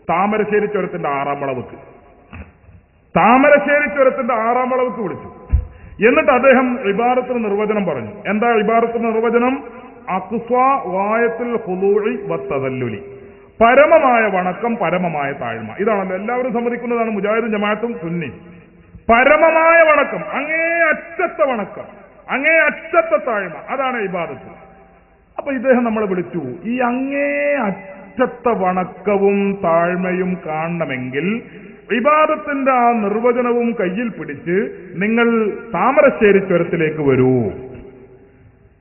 താമരശ്ശേരി ചുരത്തിന്റെ 6ാം വളവുക്ക്. താമരശ്ശേരി ചുരത്തിന്റെ 6ാം വളവുക്ക് വിളിച്ചു. എന്നിട്ട് അദ്ദേഹം ഇബാദത്തിന് നിർവചനം പറഞ്ഞു. എന്താ ഇബാദത്തിന് നിർവചനം? അഖ്സാ ഗായത്തുൽ ഖുദൂഇ വത്തദല്ലുലി, പരമമായ വണക്കം, പരമമായ താഴ്മ. ഇതാണല്ലോ എല്ലാവരും സമ്മതിക്കുന്നതാണ്, മുജാഹിദും ജമാഅത്തും സുന്നി. പരമമായ വണക്കം, അങ്ങേ അറ്റത്തെ വണക്കം, അങ്ങേ അറ്റത്തെ താഴ്മ, അതാണ് ഇബാദത്ത്. അപ്പൊ ഇദ്ദേഹം നമ്മളെ വിളിച്ചു, ഈ അങ്ങേ അറ്റത്തെ വണക്കവും താഴ്മയും കാണണമെങ്കിൽ ഇബാദത്തിന്റെ ആ നിർവചനവും കയ്യിൽ പിടിച്ച് നിങ്ങൾ താമരശ്ശേരി ചുരത്തിലേക്ക് വരൂ.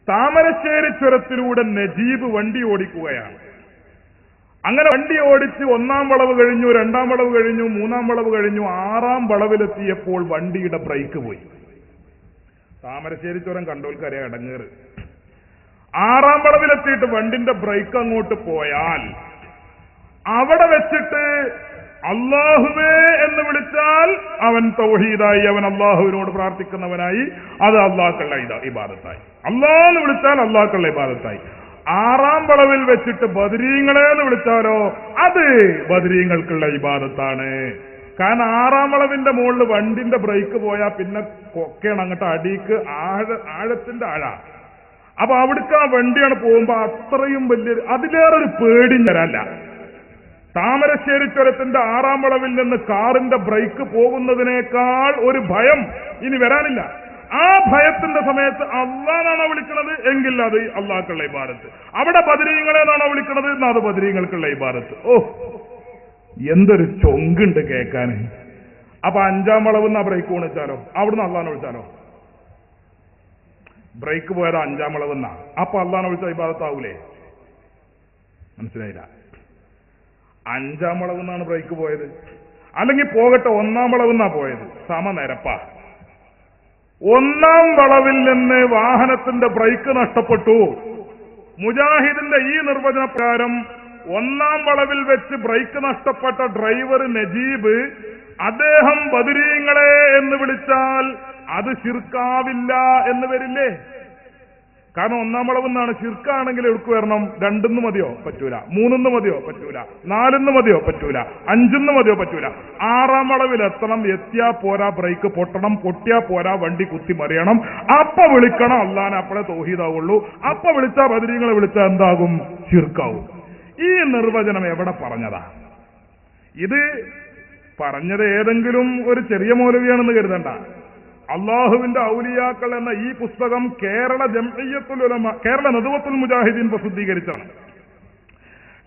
താമരശ്ശേരി ചുരത്തിലൂടെ നജീബ് വണ്ടി ഓടിക്കുകയാണ്. അങ്ങനെ വണ്ടി ഓടിച്ച് 1ാം വളവ് കഴിഞ്ഞു, 2ാം വളവ് കഴിഞ്ഞു, 3ാം വളവ് കഴിഞ്ഞു, 6ാം വളവിലെത്തിയപ്പോൾ വണ്ടിയുടെ ബ്രേക്ക് പോയി. താമരശ്ശേരി ചുരം കണ്ടോൽക്കറിയാം ഇടങ്ങേറ്. 6ാം വളവിലെത്തിയിട്ട് വണ്ടിന്റെ ബ്രേക്ക് അങ്ങോട്ട് പോയാൽ അവിടെ വെച്ചിട്ട് അല്ലാഹുവേ എന്ന് അവൻ തൗഹീദായി, അവൻ അള്ളാഹുവിനോട് പ്രാർത്ഥിക്കുന്നവനായി, അത് അള്ളാഹ്ക്കുള്ള ഇബാദത്തായി. അള്ളാഹ് എന്ന് വിളിച്ചാൽ അള്ളാഹ്ക്കുള്ള ഇബാദത്തായി. 6ാം വളവിൽ വെച്ചിട്ട് ബദരീങ്ങളെ എന്ന് വിളിച്ചാലോ അത് ബദരീങ്ങൾക്കുള്ള ഇബാദത്താണ്. കാരണം 6ാം വളവിന്റെ മുകളിൽ വണ്ടിന്റെ ബ്രേക്ക് പോയാൽ പിന്നെ കൊക്കയാണ് അങ്ങോട്ട് അടിക്ക് ആഴത്തിന്റെ ആഴ. അപ്പൊ അവിടേക്ക് ആ വണ്ടിയാണ് പോകുമ്പോ അത്രയും വലിയൊരു അതിലേറൊരു പേടി തരല്ല. താമരശ്ശേരി ചുരത്തിന്റെ 6ാം വളവിൽ നിന്ന് കാറിന്റെ ബ്രേക്ക് പോകുന്നതിനേക്കാൾ ഒരു ഭയം ഇനി വരാനില്ല. ആ ഭയത്തിന്റെ സമയത്ത് അള്ളാഹാണോ വിളിക്കുന്നത് എങ്കിൽ അത് അള്ളാഹ്ക്കുള്ള ഇബാദത്ത്. അവിടെ ബദരീങ്ങളെന്നാണോ വിളിക്കുന്നത് എന്നാൽ അത് ബദരീങ്ങൾക്കുള്ള ഇബാദത്ത്. ഓ, എന്തൊരു ചൊങ്കുണ്ട് കേൾക്കാൻ. അപ്പൊ 5ാം വളവെന്നാ ബ്രേക്ക് വിളിച്ചാലോ അവിടുന്ന് അള്ളാഹാനെ വിളിച്ചാലോ? ബ്രേക്ക് പോയത് 5ാം വളവെന്നാ, അപ്പൊ അള്ളാഹാനെ വിളിച്ച ഇബാദത്താവൂലേ? മനസ്സിലായില്ല. 5ാം വളവെന്നാണ് ബ്രേക്ക് പോയത്, അല്ലെങ്കിൽ പോകട്ടെ 1ാം വളവെന്നാ പോയത്, സമനിരപ്പാ. 1ാം വളവിൽ നിന്ന് വാഹനത്തിന്റെ ബ്രേക്ക് നഷ്ടപ്പെട്ടു. മുജാഹിദിന്റെ ഈ നിർവചന പ്രകാരം 1ാം വളവിൽ വെച്ച് ബ്രേക്ക് നഷ്ടപ്പെട്ട ഡ്രൈവർ നജീബ്, അദ്ദേഹം ബദരീങ്ങളെ എന്ന് വിളിച്ചാൽ അത് ശിർക്കാവില്ല എന്ന് വരില്ലേ? കാരണം 1ാം വളവെന്നാണ്. ശിർക്കാണെങ്കിൽ എവിടേക്ക് വരണം? 2 മതിയോ? പറ്റൂല. 3 മതിയോ? പറ്റൂല. 4 മതിയോ? പറ്റൂല. 5 മതിയോ? പറ്റൂല. 6ാം വളവിൽ എത്തണം. എത്തിയാ പോരാ, ബ്രേക്ക് പൊട്ടണം. പൊട്ടിയാ പോരാ, വണ്ടി കുത്തി മറിയണം. അപ്പൊ വിളിക്കണം അള്ളാനെ, അപ്പോഴേ തൗഹീദാവുള്ളൂ. അപ്പൊ വിളിച്ചാ ബദരീങ്ങളെ വിളിച്ചാൽ എന്താകും? ശിർക്കാവും. ഈ നിർവചനം എവിടെ പറഞ്ഞതാ? ഇത് പറഞ്ഞത് ഏതെങ്കിലും ഒരു ചെറിയ മൗലവിയാണെന്ന് കരുതണ്ട. അള്ളാഹുവിന്റെ ഔലിയാക്കൾ എന്ന ഈ പുസ്തകം കേരള ജംഇയ്യത്തുൽ ഉലമ, കേരള നദ്വത്തുൽ മുജാഹിദീൻ പ്രസിദ്ധീകരിച്ചാണ്.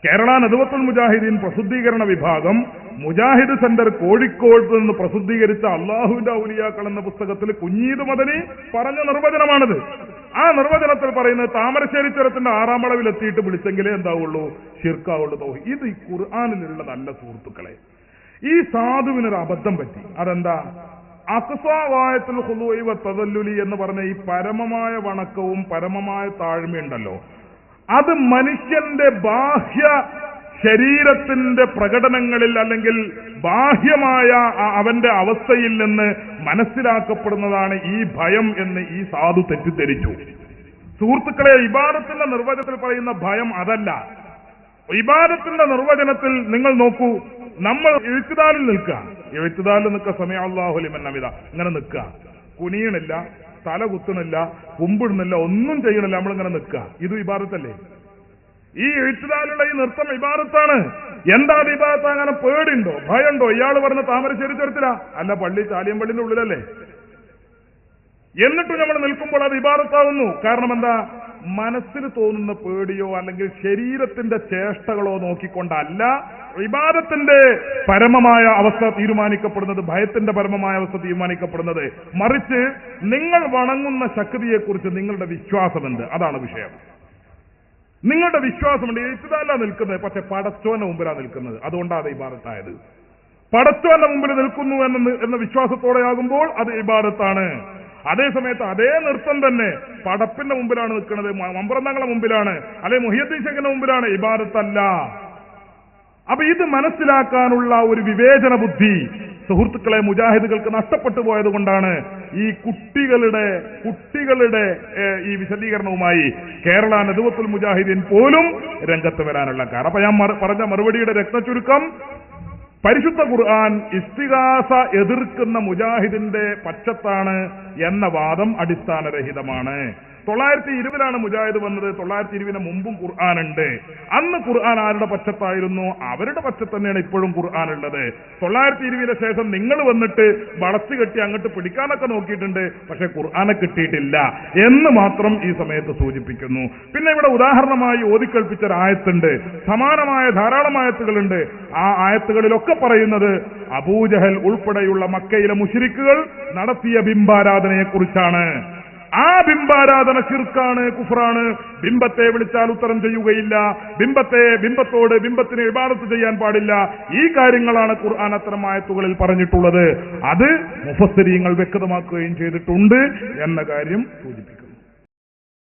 കേരള നദ്വത്തുൽ മുജാഹിദീൻ പ്രസിദ്ധീകരണ വിഭാഗം മുജാഹിദ് സെന്റർ കോഴിക്കോട് നിന്ന് പ്രസിദ്ധീകരിച്ച അള്ളാഹുവിന്റെ ഔലിയാക്കൾ എന്ന പുസ്തകത്തിൽ കുഞ്ഞീദ് മദനി പറഞ്ഞ നിർവചനമാണിത്. ആ നിർവചനത്തിൽ പറയുന്നത് താമരശ്ശേരി ചുരത്തിന്റെ 6ാം വളവിൽ എത്തിയിട്ട് വിളിച്ചെങ്കിലേ എന്താവുള്ളൂ? ശിർക്കാവുള്ളൂ. തൗഹീദ്. ഇത് ഈ ഖുർആനിലുള്ള നല്ല സുഹൃത്തുക്കളെ, ഈ സാധുവിനൊരു അബദ്ധം പറ്റി. അതെന്താ? അഖ്സാ ഗായത്തുൽ ഖുദൂഇ വത്തദല്ലുലി എന്ന് പറഞ്ഞ ഈ പരമമായ വണക്കവും പരമമായ താഴ്മയുണ്ടല്ലോ, അത് മനുഷ്യന്റെ ബാഹ്യ ശരീരത്തിന്റെ പ്രകടനങ്ങളിൽ അല്ലെങ്കിൽ ബാഹ്യമായ അവന്റെ അവസ്ഥയിൽ നിന്ന് മനസ്സിലാക്കപ്പെടുന്നതാണ് ഈ ഭയം എന്ന് ഈ സാധു തെറ്റിദ്ധരിച്ചു. സുഹൃത്തുക്കളെ, ഇബാദത്തിന്റെ നിർവചനത്തിൽ പറയുന്ന ഭയം അതല്ല. ഇബാദത്തിന്റെ നിർവചനത്തിൽ നിങ്ങൾ നോക്കൂ, നമ്മൾ ഇഴ്തിദാലിൽ നിൽക്കുക. ഇഴ്തിദാലിൽ നിൽക്കുക, സമയ അല്ലാഹു ലിമൻ ഹമിദ, ഇങ്ങനെ നിൽക്കുക. കുനിയണില്ല, തല കുത്തണില്ല, കുമ്പിടുന്നില്ല, ഒന്നും ചെയ്യണില്ല, നമ്മളിങ്ങനെ നിൽക്കുക. ഇത് ഇബാദത്തല്ലേ? ഈ ഇഴ്തിദാലുള്ള ഈ നൃത്തം ഇബാദത്താണ്. എന്താ ഇബാദത്ത്? അങ്ങനെ പേടിയുണ്ടോ? ഭയമുണ്ടോ? ഇയാൾ പറഞ്ഞ താമരശ്ശേരി ചുരത്തിലാ? അല്ല, പള്ളി ചാലിയം പള്ളിന്റെ ഉള്ളിലല്ലേ? എന്നിട്ടും നമ്മൾ നിൽക്കുമ്പോൾ അത് ഇബാദത്താവുന്നു. കാരണം എന്താ? മനസ്സിന് തോന്നുന്ന പേടിയോ അല്ലെങ്കിൽ ശരീരത്തിന്റെ ചേഷ്ടകളോ നോക്കിക്കൊണ്ടല്ല ഇബാദത്തിന്റെ പരമമായ അവസ്ഥ തീരുമാനിക്കപ്പെടുന്നത്, ഭയത്തിന്റെ പരമമായ അവസ്ഥ തീരുമാനിക്കപ്പെടുന്നത്. മറിച്ച് നിങ്ങൾ വണങ്ങുന്ന ശക്തിയെക്കുറിച്ച് നിങ്ങളുടെ വിശ്വാസമുണ്ട്, അതാണ് വിഷയം. നിങ്ങളുടെ വിശ്വാസമുണ്ട്. ഇഴ്തിദാലിലാ നിൽക്കുന്നത്, പക്ഷെ പടച്ചോന്റെ മുമ്പിലാണ് നിൽക്കുന്നത്. അതുകൊണ്ടാണ് അത് ഇബാദത്തായത്. പടച്ചോന്റെ മുമ്പിൽ നിൽക്കുന്നു എന്ന വിശ്വാസത്തോടെ ആകുമ്പോൾ അത് ഇബാദത്താണ്. അതേസമയത്ത് അതേ നൃത്തം തന്നെ പടപ്പിന്റെ മുമ്പിലാണ് നിൽക്കുന്നത്, മമ്പറന്തങ്ങളുടെ മുമ്പിലാണ്, അല്ലെ മുഹിയുദ്ദീൻ ശേഖിന്റെ മുമ്പിലാണ്, ഇബാദത്തല്ല. അപ്പൊ ഇത് മനസ്സിലാക്കാനുള്ള ഒരു വിവേചന ബുദ്ധി സുഹൃത്തുക്കളെ മുജാഹിദുകൾക്ക് നഷ്ടപ്പെട്ടു പോയത് കൊണ്ടാണ് ഈ കുട്ടികളുടെ ഈ വിശദീകരണവുമായി കേരള നദ്വത്തുൽ മുജാഹിദീൻ പോലും രംഗത്ത് വരാനുള്ള കാരണം. അപ്പൊ ഞാൻ പറഞ്ഞ മറുപടിയുടെ രത്നചുരുക്കം, പരിശുദ്ധ ഖുർആൻ ഇസ്തിഗാസ എതിർക്കുന്ന മുജാഹിദിന്റെ പക്ഷത്താണ് എന്ന വാദം അടിസ്ഥാനരഹിതമാണ്. 920 മുജാഹിദ് വന്നത്. 920 മുമ്പും ഖുർആൻ ഉണ്ട്. അന്ന് ഖുർആൻ ആരുടെ പക്ഷത്തായിരുന്നു? അവരുടെ പക്ഷത്ത് തന്നെയാണ് ഇപ്പോഴും ഖുർആൻ ഉള്ളത്. 920 ശേഷം നിങ്ങൾ വന്നിട്ട് വളച്ചു കെട്ടി അങ്ങോട്ട് പിടിക്കാനൊക്കെ നോക്കിയിട്ടുണ്ട്, പക്ഷെ ഖുർആനെ കിട്ടിയിട്ടില്ല എന്ന് മാത്രം ഈ സമയത്ത് സൂചിപ്പിക്കുന്നു. പിന്നെ ഇവിടെ ഉദാഹരണമായി ഓതിക്കൽപ്പിച്ച ഒരു ആയത്തുണ്ട്. സമാനമായ ധാരാളം ആയത്തുകളുണ്ട്. ആ ആയത്തുകളിലൊക്കെ പറയുന്നത് അബൂജഹൽ ഉൾപ്പെടെയുള്ള മക്കയിലെ മുശ്രിക്കുകൾ നടത്തിയ ബിംബാരാധനയെ കുറിച്ചാണ്. ആ ബിംബാരാധന ശിർക്കാണ്, കുഫ്റാണ്. ബിംബത്തെ വിളിച്ചാൽ ഉത്തരം ചെയ്യുകയില്ല, ബിംബത്തിന് ഇബാദത്ത് ചെയ്യാൻ പാടില്ല. ഈ കാര്യങ്ങളാണ് ഖുർആൻ അത്തരം ആയത്തുകളിൽ പറഞ്ഞിട്ടുള്ളത്. അത് മുഫസ്സിരീങ്ങൾ വ്യക്തമാക്കുകയും ചെയ്തിട്ടുണ്ട് എന്ന കാര്യം സൂചിപ്പിക്കും.